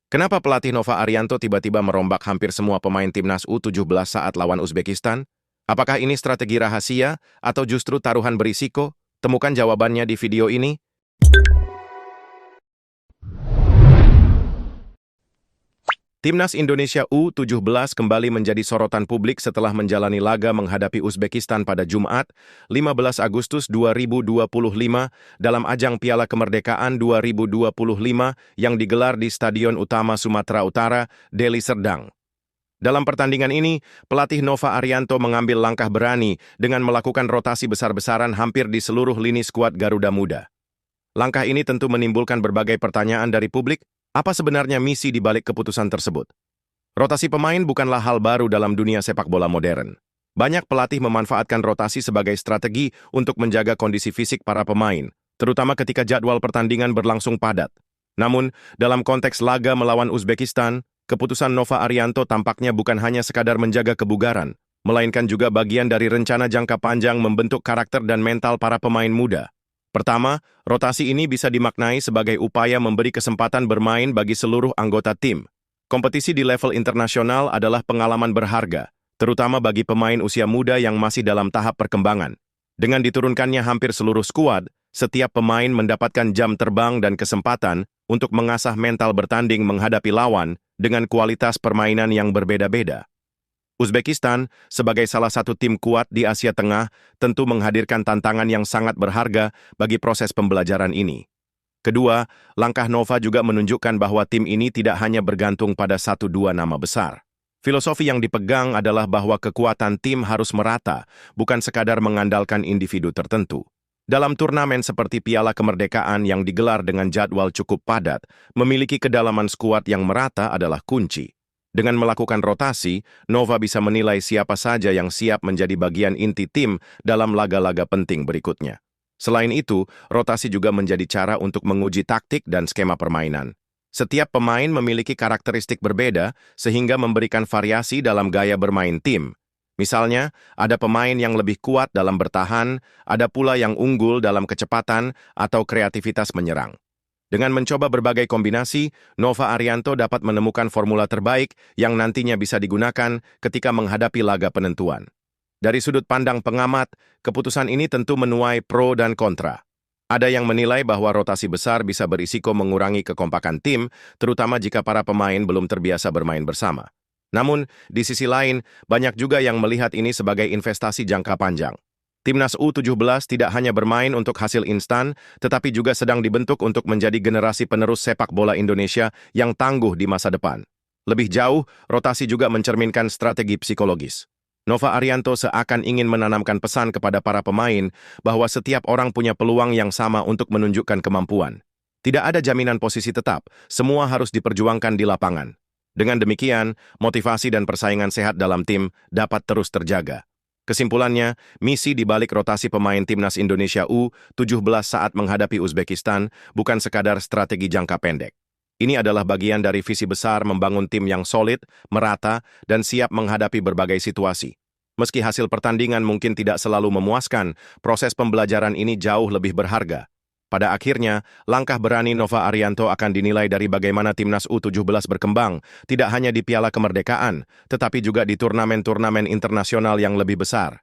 Kenapa pelatih Nova Arianto tiba-tiba merombak hampir semua pemain timnas U17 saat lawan Uzbekistan? Apakah ini strategi rahasia atau justru taruhan berisiko? Temukan jawabannya di video ini. Timnas Indonesia U17 kembali menjadi sorotan publik setelah menjalani laga menghadapi Uzbekistan pada Jumat, 15 Agustus 2025 dalam ajang Piala Kemerdekaan 2025 yang digelar di Stadion Utama Sumatera Utara, Deli Serdang. Dalam pertandingan ini, pelatih Nova Arianto mengambil langkah berani dengan melakukan rotasi besar-besaran hampir di seluruh lini skuad Garuda Muda. Langkah ini tentu menimbulkan berbagai pertanyaan dari publik. Apa sebenarnya misi di balik keputusan tersebut? Rotasi pemain bukanlah hal baru dalam dunia sepak bola modern. Banyak pelatih memanfaatkan rotasi sebagai strategi untuk menjaga kondisi fisik para pemain, terutama ketika jadwal pertandingan berlangsung padat. Namun, dalam konteks laga melawan Uzbekistan, keputusan Nova Arianto tampaknya bukan hanya sekadar menjaga kebugaran, melainkan juga bagian dari rencana jangka panjang membentuk karakter dan mental para pemain muda. Pertama, rotasi ini bisa dimaknai sebagai upaya memberi kesempatan bermain bagi seluruh anggota tim. Kompetisi di level internasional adalah pengalaman berharga, terutama bagi pemain usia muda yang masih dalam tahap perkembangan. Dengan diturunkannya hampir seluruh skuad, setiap pemain mendapatkan jam terbang dan kesempatan untuk mengasah mental bertanding menghadapi lawan dengan kualitas permainan yang berbeda-beda. Uzbekistan, sebagai salah satu tim kuat di Asia Tengah, tentu menghadirkan tantangan yang sangat berharga bagi proses pembelajaran ini. Kedua, langkah Nova juga menunjukkan bahwa tim ini tidak hanya bergantung pada 1-2 nama besar. Filosofi yang dipegang adalah bahwa kekuatan tim harus merata, bukan sekadar mengandalkan individu tertentu. Dalam turnamen seperti Piala Kemerdekaan yang digelar dengan jadwal cukup padat, memiliki kedalaman skuad yang merata adalah kunci. Dengan melakukan rotasi, Nova bisa menilai siapa saja yang siap menjadi bagian inti tim dalam laga-laga penting berikutnya. Selain itu, rotasi juga menjadi cara untuk menguji taktik dan skema permainan. Setiap pemain memiliki karakteristik berbeda sehingga memberikan variasi dalam gaya bermain tim. Misalnya, ada pemain yang lebih kuat dalam bertahan, ada pula yang unggul dalam kecepatan atau kreativitas menyerang. Dengan mencoba berbagai kombinasi, Nova Arianto dapat menemukan formula terbaik yang nantinya bisa digunakan ketika menghadapi laga penentuan. Dari sudut pandang pengamat, keputusan ini tentu menuai pro dan kontra. Ada yang menilai bahwa rotasi besar bisa berisiko mengurangi kekompakan tim, terutama jika para pemain belum terbiasa bermain bersama. Namun, di sisi lain, banyak juga yang melihat ini sebagai investasi jangka panjang. Timnas U17 tidak hanya bermain untuk hasil instan, tetapi juga sedang dibentuk untuk menjadi generasi penerus sepak bola Indonesia yang tangguh di masa depan. Lebih jauh, rotasi juga mencerminkan strategi psikologis. Nova Arianto seakan ingin menanamkan pesan kepada para pemain bahwa setiap orang punya peluang yang sama untuk menunjukkan kemampuan. Tidak ada jaminan posisi tetap, semua harus diperjuangkan di lapangan. Dengan demikian, motivasi dan persaingan sehat dalam tim dapat terus terjaga. Kesimpulannya, misi di balik rotasi pemain Timnas Indonesia U17 saat menghadapi Uzbekistan bukan sekadar strategi jangka pendek. Ini adalah bagian dari visi besar membangun tim yang solid, merata, dan siap menghadapi berbagai situasi. Meski hasil pertandingan mungkin tidak selalu memuaskan, proses pembelajaran ini jauh lebih berharga. Pada akhirnya, langkah berani Nova Arianto akan dinilai dari bagaimana Timnas U17 berkembang, tidak hanya di Piala Kemerdekaan, tetapi juga di turnamen-turnamen internasional yang lebih besar.